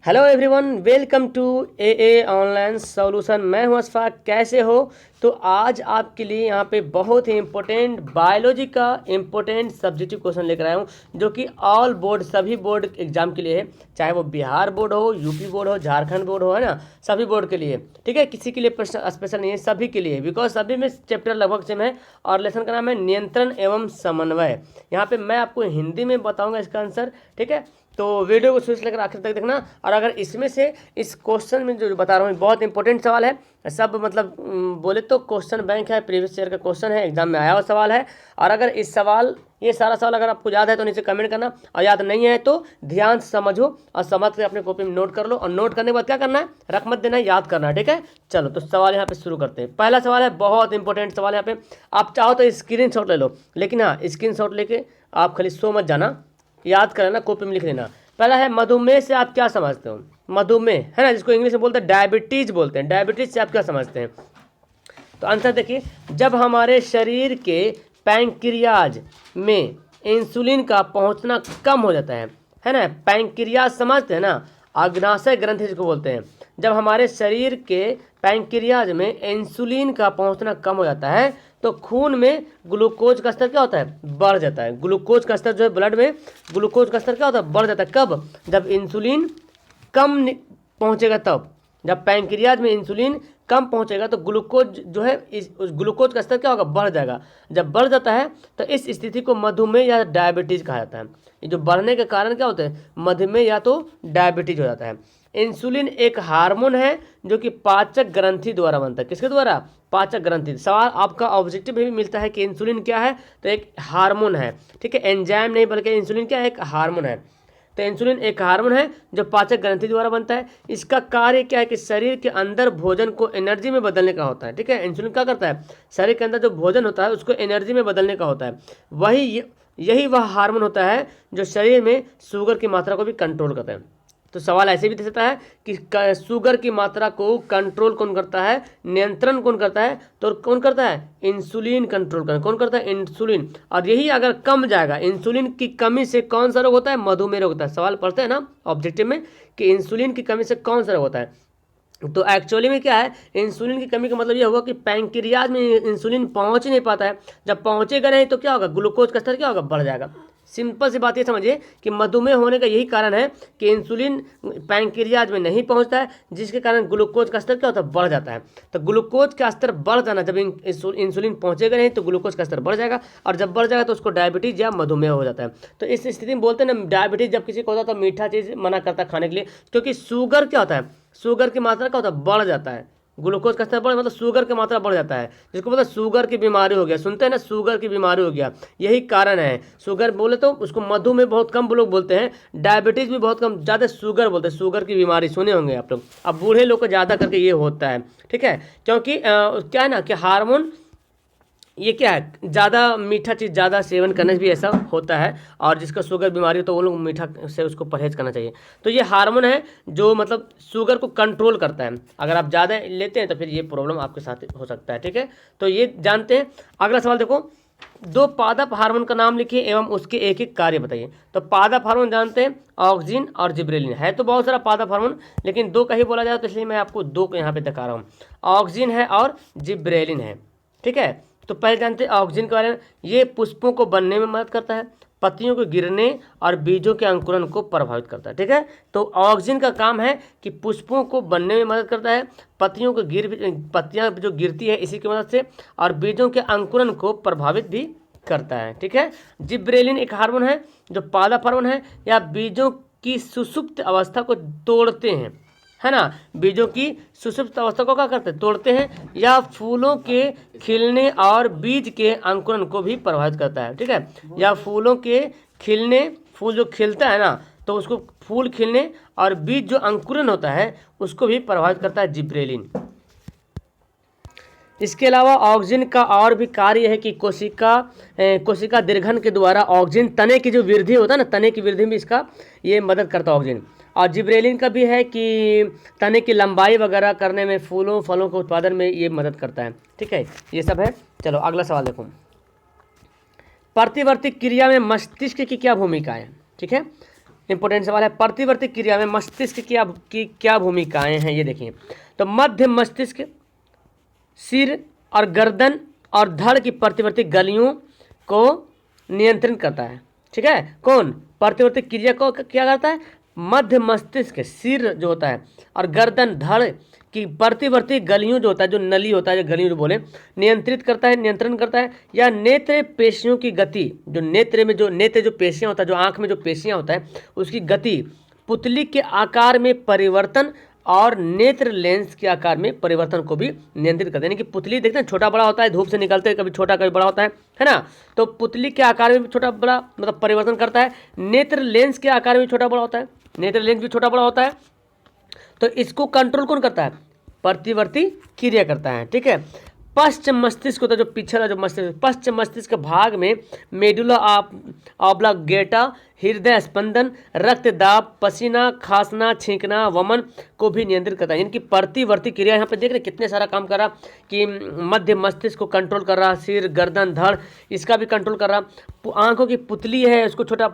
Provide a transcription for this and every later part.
Hello everyone, welcome to a online solution. मैं हूं अशफाक। कैसे हो? तो आज आपके लिए यहाँ पे बहुत ही इम्पोर्टेंट बायोलॉजी का इम्पोर्टेंट सब्जेक्टिव क्वेश्चन लेकर आया हूँ, जो कि ऑल बोर्ड सभी बोर्ड एग्जाम के लिए है, चाहे वो बिहार बोर्ड हो, यूपी बोर्ड हो, झारखंड बोर्ड हो, है ना। सभी बोर्ड के लिए, ठीक है। किसी के लिए प्रश्न स्पेशल नहीं है, सभी के लिए, बिकॉज सभी में चैप्टर लगभग सेम है। और लेसन का नाम है नियंत्रण एवं समन्वय। यहाँ पे मैं आपको हिंदी में बताऊँगा इसका आंसर, ठीक है। तो वीडियो को शुरू से लेकर आखिर तक देखना। और अगर इसमें से इस क्वेश्चन में जो बता रहा हूँ बहुत इंपॉर्टेंट सवाल है, सब मतलब बोले तो क्वेश्चन बैंक है, प्रीवियस ईयर का क्वेश्चन है, एग्जाम में आया हुआ सवाल है। और अगर इस सवाल ये सारा सवाल अगर आपको याद है तो नीचे कमेंट करना, और याद नहीं है तो ध्यान से समझो और समझ के अपने कॉपी में नोट कर लो। और नोट करने के बाद क्या करना है, रख मत देना है, याद करना है, ठीक है। चलो तो सवाल यहाँ पे शुरू करते हैं। पहला सवाल है, बहुत इंपॉर्टेंट सवाल। यहाँ पे आप चाहो तो स्क्रीन शॉट ले लो, लेकिन हाँ स्क्रीन शॉट लेके आप खाली सो मत जाना, याद कर लेना, कॉपी में लिख लेना। पहला है, मधुमेह से आप क्या समझते हो? मधुमेह है ना, जिसको इंग्लिश में बोलते हैं डायबिटीज बोलते हैं। डायबिटीज से आप क्या समझते हैं? तो आंसर देखिए, जब हमारे शरीर के पैंक्रियाज में इंसुलिन का पहुंचना कम हो जाता है ना। पैंक्रियाज समझते हैं ना, अग्नाशय ग्रंथि जिसको बोलते हैं। जब हमारे शरीर के पैंक्रियाज में इंसुलिन का पहुंचना कम हो जाता है तो खून में ग्लूकोज का स्तर क्या होता है, बढ़ जाता है। ग्लूकोज का स्तर जो है ब्लड में, ग्लूकोज का स्तर क्या होता है, बढ़ जाता है। कब? जब इंसुलिन कम पहुंचेगा तब। जब पैंक्रियाज में इंसुलिन कम पहुंचेगा तो ग्लूकोज जो है उस ग्लूकोज का स्तर क्या होगा, बढ़ जाएगा। जब बढ़ जाता है तो इस स्थिति को मधुमेह या डायबिटीज कहा जाता है। ये जो बढ़ने के कारण क्या होता है, मधुमेह या तो डायबिटीज हो जाता है। इंसुलिन एक हार्मोन है जो कि पाचक ग्रंथि द्वारा बनता है। किसके द्वारा? पाचक ग्रंथि। सवाल आपका ऑब्जेक्टिव भी मिलता है कि इंसुलिन क्या है, तो एक हार्मोन है, ठीक है। एंजाइम नहीं बल्कि इंसुलिन क्या है, एक हार्मोन है। तो इंसुलिन एक हार्मोन है जो पाचक ग्रंथि द्वारा बनता है। इसका कार्य क्या है कि शरीर के अंदर भोजन को एनर्जी में बदलने का होता है, ठीक है। इंसुलिन क्या करता है, शरीर के अंदर जो भोजन होता है उसको एनर्जी में बदलने का होता है। यही वह हार्मोन होता है जो शरीर में शुगर की मात्रा को भी कंट्रोल करता है। तो सवाल ऐसे भी दे सकता है कि शुगर की मात्रा को कंट्रोल कौन करता है, नियंत्रण कौन करता है? तो कौन करता है, इंसुलिन कंट्रोल करता है। कौन करता है, इंसुलिन। और यही अगर कम जाएगा, इंसुलिन की कमी से कौन सा रोग होता है, मधुमेह रोग होता है। सवाल पढ़ते हैं ना ऑब्जेक्टिव में कि इंसुलिन की कमी से कौन सा रोग होता है। तो एक्चुअली में क्या है, इंसुलिन की कमी का मतलब यह हुआ कि पैंक्रियाज में इंसुलिन पहुंच ही नहीं पाता है। जब पहुंचेगा नहीं तो क्या होगा, ग्लूकोज का स्तर क्या होगा, बढ़ जाएगा। सिंपल सी बात ये समझिए कि मधुमेह होने का यही कारण है कि इंसुलिन पैंक्रियाज में नहीं पहुंचता है, जिसके कारण ग्लूकोज का स्तर क्या होता है, बढ़ जाता है। तो ग्लूकोज का स्तर बढ़ जाना, जब इंसुलिन पहुंचेगा नहीं तो ग्लूकोज का स्तर बढ़ जाएगा, और जब बढ़ जाएगा तो उसको डायबिटीज या मधुमेह हो जाता है। तो इस स्थिति में बोलते हैं ना, डायबिटीज जब किसी को होता है तो मीठा चीज़ मना करता है खाने के लिए, क्योंकि शुगर क्या होता है, शुगर की मात्रा क्या होता है, बढ़ जाता है। ग्लूकोज का स्तर बढ़ मतलब शुगर की मात्रा बढ़ जाता है, जिसको बोलते हैं शुगर की बीमारी हो गया। सुनते हैं ना, शुगर की बीमारी हो गया, यही कारण है। शुगर बोले तो उसको मधुमेह बहुत कम लोग बोलते हैं, डायबिटीज भी बहुत कम, ज़्यादा शुगर बोलते हैं। शुगर की बीमारी सुने होंगे आप लोग। अब बूढ़े लोग को ज़्यादा करके ये होता है, ठीक है। क्योंकि क्या है ना कि हार्मोन, ये क्या है, ज़्यादा मीठा चीज़ ज़्यादा सेवन करने से भी ऐसा होता है। और जिसका शुगर बीमारी हो तो वो लोग मीठा से उसको परहेज करना चाहिए। तो ये हार्मोन है जो मतलब शुगर को कंट्रोल करता है। अगर आप ज़्यादा लेते हैं तो फिर ये प्रॉब्लम आपके साथ हो सकता है, ठीक है। तो ये जानते हैं। अगला सवाल देखो, दो पादप हार्मोन का नाम लिखिए एवं उसके एक एक कार्य बताइए। तो पादप हार्मोन जानते हैं, ऑक्सिन और जिब्रेलिन। है तो बहुत सारा पादप हार्मोन, लेकिन दो का ही बोला जाए तो इसलिए मैं आपको दो को यहाँ पे दिखा रहा हूँ। ऑक्सिन है और जिब्रेलिन है, ठीक है। तो पहले जानते हैं ऑक्सिन के बारे में। ये पुष्पों को बनने में मदद करता है, पत्तियों को गिरने और बीजों के अंकुरन को प्रभावित करता है, ठीक है। तो ऑक्सिन का काम है कि पुष्पों को बनने में मदद करता है, पत्तियां जो गिरती है इसी की मदद से, और बीजों के अंकुरन को प्रभावित भी करता है, ठीक है। जिब्रेलिन एक हार्मोन है जो पादप हार्मोन है, या बीजों की सुषुप्त अवस्था को तोड़ते हैं, है ना। बीजों की सुषुप्त अवस्था को क्या करते हैं, तोड़ते हैं। या फूलों के खिलने और बीज के अंकुरन को भी प्रभावित करता है, ठीक है। या फूलों के खिलने, फूल जो खिलता है ना तो उसको फूल खिलने और बीज जो अंकुरन होता है उसको भी प्रभावित करता है जिब्रेलिन। इसके अलावा ऑक्सिन का और भी कार्य है कि कोशिका दीर्घन के द्वारा ऑक्सिन तने की जो वृद्धि होता है ना, तने की वृद्धि में इसका ये मदद करता है ऑक्सिन। और जिब्रेलिन का भी है कि तने की लंबाई वगैरह करने में, फूलों फलों के उत्पादन में ये मदद करता है, ठीक है। ये सब है। चलो अगला सवाल देखो, प्रतिवर्ती क्रिया में मस्तिष्क की क्या भूमिका है, ठीक है। इंपॉर्टेंट सवाल है, प्रतिवर्ती क्रिया में मस्तिष्क की क्या भूमिकाएं हैं, ये देखिए। तो मध्य मस्तिष्क सिर और गर्दन और धड़ की प्रतिवर्ती गलियों को नियंत्रित करता है। ठीक है, कौन प्रतिवर्ती क्रिया को क्या करता है? मध्य मस्तिष्क सिर जो होता है और गर्दन धड़ की प्रतिवर्ती गलियों जो होता है, जो नली होता है, जो गलियों जो बोले, नियंत्रित करता है, नियंत्रण करता है। या नेत्र पेशियों की गति, जो नेत्र में जो नेत्र जो पेशियां होता है, जो आंख में जो पेशियां होता है, उसकी गति, पुतली के आकार में परिवर्तन और नेत्र लेंस के आकार में परिवर्तन को भी नियंत्रित करते हैं। यानी कि पुतली देखते हैं छोटा बड़ा होता है, धूप से निकलते हैं, कभी छोटा कभी बड़ा होता है ना। तो पुतली के आकार में भी छोटा बड़ा मतलब परिवर्तन करता है। नेत्र लेंस के आकार में छोटा बड़ा होता है, नेत्र लेंस भी छोटा बड़ा होता है। तो इसको कंट्रोल कौन करता है? प्रतिवर्ती क्रिया करता है। ठीक है, पश्चिम मस्तिष्क होता है, जो पिछला जो मस्तिष्क, पश्चिम मस्तिष्क के भाग में मेडुला ऑब्लांगेटा हृदय स्पंदन, रक्तदाब, पसीना, खांसना, छींकना, वमन को भी नियंत्रित करता है। इनकी प्रतिवर्ती क्रिया यहाँ पे देख रहे कितने सारा काम कर रहा कि मध्य मस्तिष्क को कंट्रोल कर रहा, सिर गर्दन धड़ इसका भी कंट्रोल कर रहा, आंखों की पुतली है उसको छोटा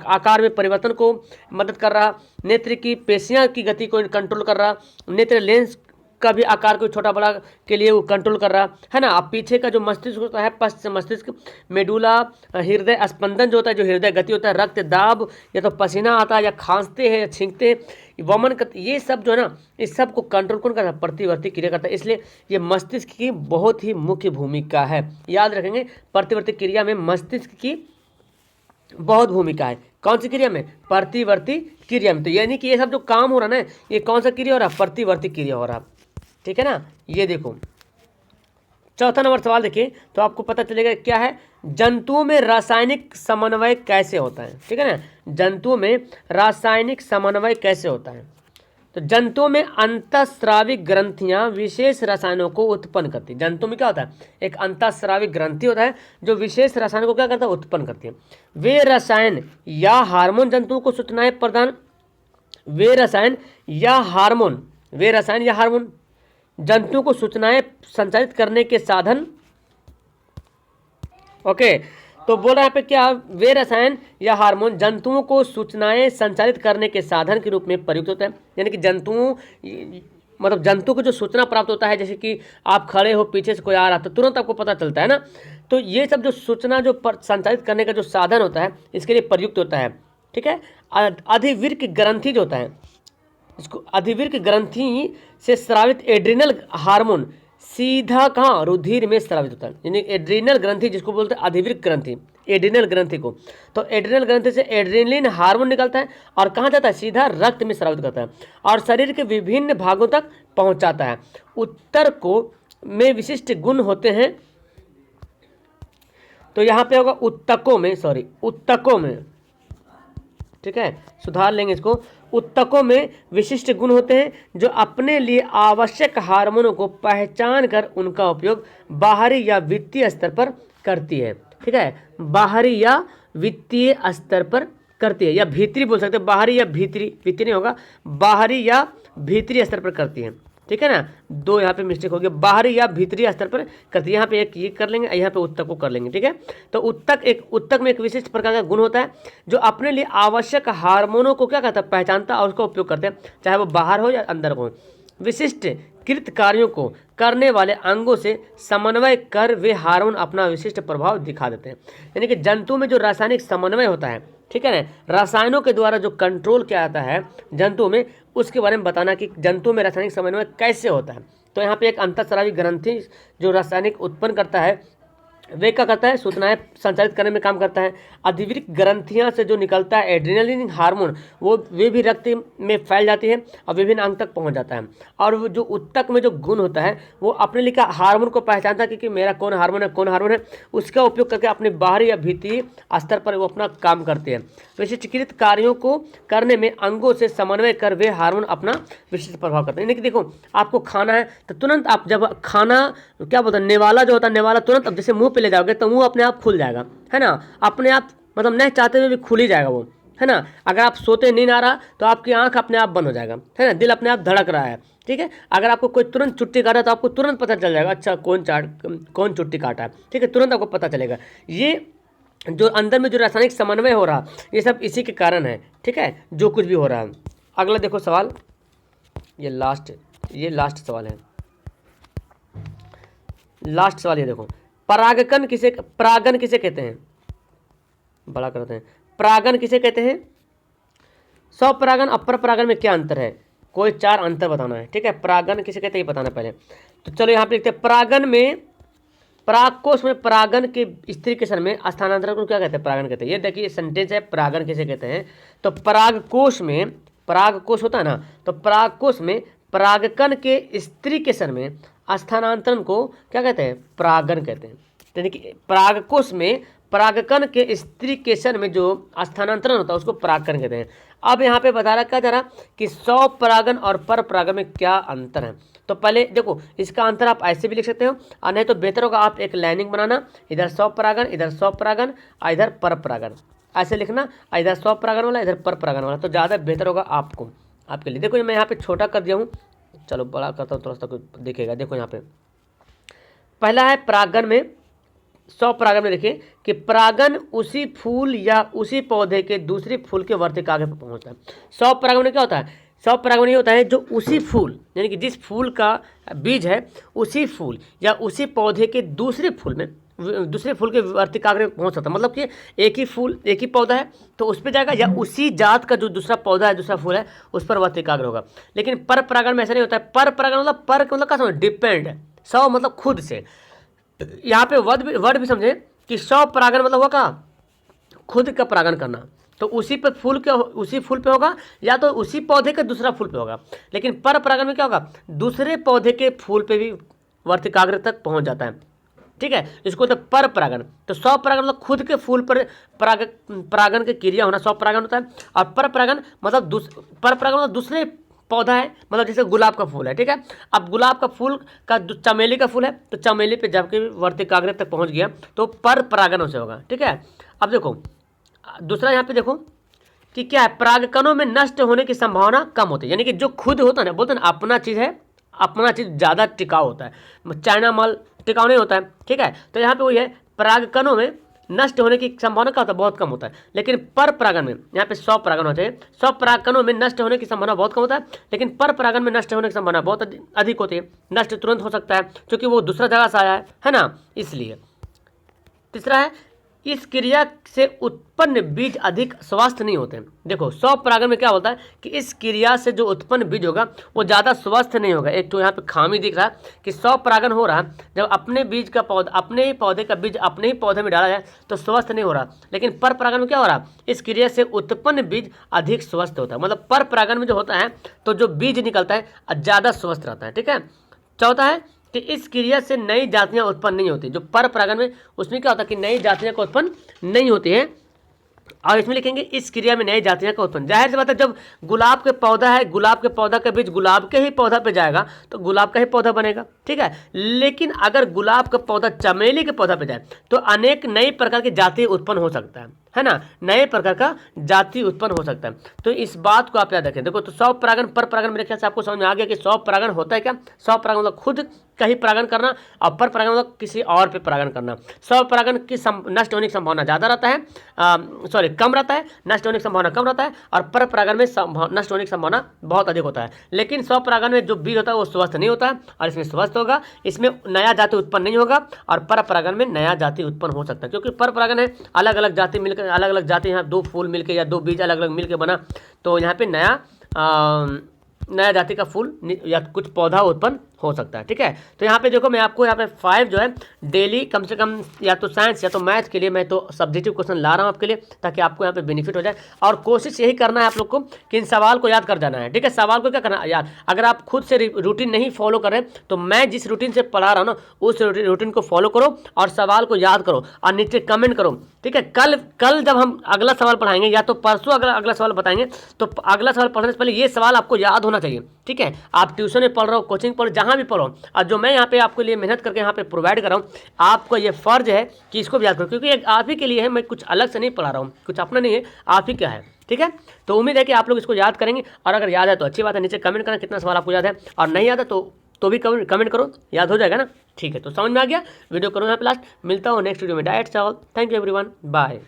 आकार में परिवर्तन को मदद कर रहा, नेत्र की पेशियाँ की गति को कंट्रोल कर रहा, नेत्र लेंस का भी आकार को छोटा बड़ा के लिए वो कंट्रोल कर रहा है ना। अब पीछे का जो मस्तिष्क होता है, पश्चिम मस्तिष्क, मेडुला हृदय स्पंदन जो होता है, जो हृदय गति होता है, रक्त दाब, या तो पसीना आता है या खांसते हैं या छींकते हैं, वमन करते, ये सब जो है ना, इस सब को कंट्रोल कौन करता है? प्रतिवर्ती क्रिया करता है। इसलिए ये मस्तिष्क की बहुत ही मुख्य भूमिका है, याद रखेंगे। प्रतिवर्ती क्रिया में मस्तिष्क की बहुत भूमिका है। कौन सी क्रिया में? प्रतिवर्ती क्रिया में। तो यानी कि ये सब जो काम हो रहा है ना, ये कौन सा क्रिया हो रहा है? प्रतिवर्ती क्रिया हो रहा है। ठीक है ना। ये देखो चौथा नंबर सवाल देखिए, तो आपको पता चलेगा क्या है, जंतुओं में रासायनिक समन्वय कैसे होता है। ठीक है ना, जंतुओं में रासायनिक समन्वय कैसे होता है। तो जंतुओं में अंतःस्रावी ग्रंथियां विशेष रसायनों को उत्पन्न करती है। जंतुओं में क्या होता है? एक अंतःस्रावी ग्रंथि होता है जो विशेष रसायनों को क्या करता है? उत्पन्न करती है। वे रसायन या हार्मोन जंतुओं को सूचनाएं प्रदान, वे रसायन या हार्मोन जंतुओं को सूचनाएं संचारित करने के साधन। ओके, तो बोल रहा है पे क्या, वे रसायन या हार्मोन जंतुओं को सूचनाएं संचारित करने के साधन के रूप में प्रयुक्त होता है। यानी कि जंतुओं मतलब जंतु को जो सूचना प्राप्त होता है, जैसे कि आप खड़े हो, पीछे से कोई आ रहा तो तुरंत आपको पता चलता है ना। तो ये सब जो सूचना जो संचारित करने का जो साधन होता है, इसके लिए प्रयुक्त होता है। ठीक है, अधिवृक्क ग्रंथि जो होता है, इसको अधिवृक्क ग्रंथि से स्रावित एड्रिनल हार्मोन सीधा कहाँ? रुधिर में स्रावित होता है। यानी एड्रिनल ग्रंथि जिसको बोलते हैं अधिवृक्क ग्रंथि, एड्रिनल ग्रंथि को, तो एड्रिनल ग्रंथि से एड्रेनलिन हार्मोन निकलता है और कहाँ जाता है? सीधा रक्त में स्रावित करता है और शरीर के विभिन्न भागों तक पहुँचाता है। उत्तर को में विशिष्ट गुण होते हैं। तो यहाँ पे होगा उत्तकों में, ठीक है, सुधार लेंगे इसको। उत्तकों में विशिष्ट गुण होते हैं जो अपने लिए आवश्यक हार्मोनों को पहचान कर उनका उपयोग बाहरी या वित्तीय स्तर पर करती है। ठीक है, बाहरी या वित्तीय स्तर पर करती है, या भीतरी बोल सकते हैं, बाहरी या भीतरी, वित्तीय नहीं होगा, बाहरी या भीतरी स्तर पर करती है। ठीक है ना, दो यहाँ पे मिस्टेक हो गया, बाहरी या भीतरी स्तर पर करती है। यहाँ पे एक ये कर लेंगे, यहाँ पे उत्तक को कर लेंगे। ठीक है, तो उत्तक में एक विशिष्ट प्रकार का गुण होता है जो अपने लिए आवश्यक हार्मोनों को क्या कहता है? पहचानता और उसका उपयोग करते हैं, चाहे वो बाहर हो या अंदर हो। विशिष्ट कृत कार्यों को करने वाले अंगों से समन्वय कर वे हार्मोन अपना विशिष्ट प्रभाव दिखा देते हैं। यानी कि जंतु में जो रासायनिक समन्वय होता है, ठीक है ना, रसायनों के द्वारा जो कंट्रोल किया जाता है जंतुओं में, उसके बारे में बताना कि जंतुओं में रासायनिक समन्वय कैसे होता है। तो यहाँ पे एक अंतःस्रावी ग्रंथि जो रासायनिक उत्पन्न करता है, वे क्या करता है? सूचनाएं संचारित करने में काम करता है। अधिवृक्क ग्रंथियां से जो निकलता है एड्रेनलिन हार्मोन, वे भी रक्त में फैल जाती है और विभिन्न अंग तक पहुंच जाता है। और वो जो उत्तक में जो गुण होता है, वो अपने लिए हार्मोन को पहचानता है कि मेरा कौन हार्मोन है, उसका उपयोग करके अपने बाहरी या भीतरी स्तर पर वो अपना काम करते हैं। विशिष्टकृत कार्यों को करने में अंगों से समन्वय कर वे हार्मोन अपना विशिष्ट प्रभाव करते हैं। यानी कि देखो, आपको खाना है तो तुरंत आप जब खाना क्या बोलते हैं, नेवाला जो होता है, नेवाला तुरंत अब जैसे मुंह पे ले जाओगे तो मुंह अपने आप खुल जाएगा, है ना, अपने आप, मतलब नहीं चाहते हुए भी खुल ही जाएगा वो, है ना। अगर आप सोते नींद आ रहा तो आपकी आंख अपने आप बंद हो जाएगा, है ना, दिल अपने आप धड़क रहा है। ठीक है, अगर आपको कोई तुरंत चुट्टी काटा तो आपको तुरंत पता चल जाएगा, अच्छा कौन चुट्टी काटा है। ठीक है, तुरंत आपको पता चलेगा। ये जो अंदर में जो रासायनिक समन्वय हो रहा, ये सब इसी के कारण है। ठीक है, जो कुछ भी हो रहा है। अगला देखो सवाल, ये लास्ट सवाल है। लास्ट सवाल ये देखो, परागन किसे कहते हैं? बड़ा करते हैं, परागन किसे कहते हैं? स्वपरागन अपर परागन में क्या अंतर है? कोई 4 अंतर बताना है। ठीक है, परागन किसे कहते हैं ये बताना पहले। तो चलो यहाँ पे लिखते हैं, परागन में परागकोश में परागन के स्त्री के में स्थानांतरण को क्या कहते हैं? परागन कहते हैं। ये देखिए सेंटेंस है, परागन किसे कहते हैं? तो परागकोश होता है ना, तो परागकोश में परागकण के स्त्री के में स्थानांतरण को क्या कहते हैं? परागन कहते हैं। यानी कि परागकोश में परागकण के स्त्री केसर में जो स्थानांतरण होता है उसको परागकण कहते हैं। अब यहाँ पे बता रहा क्या जा रहा कि स्वपरागन और पर परागन में क्या अंतर है। तो पहले देखो, इसका अंतर आप ऐसे भी लिख सकते हो, और नहीं तो बेहतर होगा आप एक लाइनिंग बनाना, इधर स्वपरागन, इधर स्वपरागन, इधर पर परागन, ऐसे लिखना, इधर स्वपरागन वाला, इधर पर परागन वाला, तो ज़्यादा बेहतर होगा आपके लिए। देखो मैं यहाँ पे छोटा कर दिया हूँ, चलो बड़ा करता हूँ थोड़ा सा, कुछ दिखेगा। देखो यहाँ पे पहला है परागन में, स्वपरागन में देखिए कि परागन उसी फूल या उसी पौधे के दूसरे फूल के वर्तिकाग्र पर पहुंचता है। स्वपरागन में क्या होता है? स्वपरागन ये होता है जो उसी फूल, यानी कि जिस फूल का बीज है उसी फूल या उसी पौधे के दूसरे फूल के वर्तिकाग्र में पहुंच सकता है। मतलब कि एक ही पौधा है तो उस पर जाएगा, या उसी जात का जो दूसरा पौधा है, दूसरा फूल है, उस पर वर्तिकाग्र होगा। लेकिन पर परागन में ऐसा नहीं होता है। पर परागन मतलब पर मतलब क्या समझ, डिपेंड है, स्व मतलब खुद से। यहाँ पे वर्ड भी समझे कि स्वपरागन मतलब होगा खुद का परागन करना, तो उसी फूल पे होगा, या तो उसी पौधे के दूसरा फूल पे होगा। लेकिन पर परागन में क्या होगा? दूसरे पौधे के फूल पे भी वर्तिकाग्र तक पहुंच जाता है। ठीक है, इसको तो पर परागन। तो स्वपरागन मतलब खुद के फूल पर परागन की क्रिया होना स्वपरागन होता है। और पर परागन मतलब दूसरे पौधा है, मतलब जैसे गुलाब का फूल है। ठीक है, अब गुलाब का फूल का चमेली का फूल है, तो चमेली पे जबकि वर्तिकाग्र तक पहुंच गया तो पर परागन उसे होगा। ठीक है, अब देखो दूसरा यहाँ पे देखो कि क्या है, परागकणों में नष्ट होने की संभावना कम होती है। यानी कि जो खुद होता है ना, बोलते हैं ना अपना चीज़ है, अपना चीज़ ज़्यादा टिकाऊ होता है, चाइना माल टिकाऊ नहीं होता है। ठीक है, तो यहाँ पे वही है, परागकणों में नष्ट होने की संभावना क्या होता है? बहुत कम होता है। लेकिन पर परागन में, यहाँ पे स्वपरागन होते हैं, स्वपरागकणों में नष्ट होने की संभावना बहुत कम होता है, लेकिन पर परागन में नष्ट होने की संभावना बहुत अधिक होती है। नष्ट तुरंत हो सकता है क्योंकि वो दूसरा जगह से आया है ना, इसलिए। तीसरा है, इस क्रिया से उत्पन्न बीज अधिक स्वस्थ नहीं होते। देखो स्वपरागन में क्या होता है कि इस क्रिया से जो उत्पन्न बीज होगा वो ज़्यादा स्वस्थ नहीं होगा। एक तो यहाँ पे खामी दिख रहा है कि स्वपरागन हो रहा है जब अपने ही पौधे का बीज अपने ही पौधे में डाला जाए तो स्वस्थ नहीं हो रहा। लेकिन पर परागन में क्या हो रहा है? इस क्रिया से उत्पन्न बीज अधिक स्वस्थ होता है। मतलब पर परागन में जो होता है तो जो बीज निकलता है ज़्यादा स्वस्थ रहता है। ठीक है, चौथा है कि इस क्रिया से नई जातियां उत्पन्न नहीं होती। जो पर परागन में उसमें क्या होता है कि नई जातियां को उत्पन्न नहीं होती है, और इसमें लिखेंगे इस क्रिया में नई जातियां का उत्पन्न। जाहिर सी बात है, जब गुलाब के पौधा है, गुलाब के पौधा के बीज गुलाब के ही पौधा पे जाएगा तो गुलाब का ही पौधा बनेगा। ठीक है, लेकिन अगर गुलाब का पौधा चमेली के पौधा पे जाए तो अनेक नई प्रकार की जाति उत्पन्न हो सकता है ना, नए प्रकार का जाति उत्पन्न हो सकता है। तो इस बात को आप याद रखें। देखो तो स्वपरागन पर परागन मेरे ख्याल से आपको समझ में आ गया कि स्वपरागन होता है क्या। स्वपरागन मतलब खुद का ही परागन करना, और पर परागन मतलब किसी और पे परागन करना। स्वपरागन की नष्ट होने की संभावना ज़्यादा रहता है, कम रहता है, नष्ट होने की संभावना कम रहता है, और पर परागन में नष्ट होने की संभावना बहुत अधिक होता है। लेकिन स्वपरागन में जो बीज होता है वो स्वस्थ नहीं होता है, और इसमें स्वस्थ होगा, इसमें नया जाति उत्पन्न नहीं होगा, और पर परागन में नया जाति उत्पन्न हो सकता है। क्योंकि पर परागन है अलग अलग जाति मिलकर, अलग अलग जाति, यहाँ 2 फूल मिलके या 2 बीज अलग अलग मिलके बना, तो यहाँ पे नया जाति का फूल या कुछ पौधा उत्पन्न हो सकता है। ठीक है, तो यहाँ पे देखो मैं आपको यहाँ पे 5 जो है डेली कम से कम या तो साइंस या तो मैथ के लिए मैं तो सब्जेक्टिव क्वेश्चन ला रहा हूँ आपके लिए, ताकि आपको यहाँ पे बेनिफिट हो जाए। और कोशिश यही करना है आप लोग को कि इन सवाल को याद कर जाना है। ठीक है, सवाल को क्या करना है याद। अगर आप खुद से रूटीन नहीं फॉलो कर रहे तो मैं जिस रूटीन से पढ़ा रहा हूँ ना उस रूटीन को फॉलो करो और सवाल को याद करो और नीचे कमेंट करो। ठीक है, कल जब हम अगला सवाल पढ़ाएंगे या तो परसों अगर अगला सवाल बताएंगे तो अगला सवाल पढ़ने से पहले ये सवाल आपको याद होना चाहिए। ठीक है, आप ट्यूशन में पढ़ रहे हो, कोचिंग पढ़, जहाँ भी पढ़ो, और जो मैं यहाँ पे आपके लिए मेहनत करके यहाँ पे प्रोवाइड कर रहा हूँ, आपको ये फर्ज है कि इसको भी याद करो, क्योंकि एक आप ही के लिए है, मैं कुछ अलग से नहीं पढ़ा रहा हूँ, कुछ अपना नहीं है, आप ही क्या है। ठीक है, तो उम्मीद है कि आप लोग इसको याद करेंगे, और अगर याद है तो अच्छी बात है, नीचे कमेंट करना कितना सवाल आपको याद है, और नहीं याद है तो तो भी कमेंट करो, याद हो जाएगा ना। ठीक है, तो समझ में आ गया, वीडियो करो यहाँ पे लास्ट, मिलता हूँ नेक्स्ट वीडियो में। डाइट चावल, थैंक यू एवरीवन, बाय।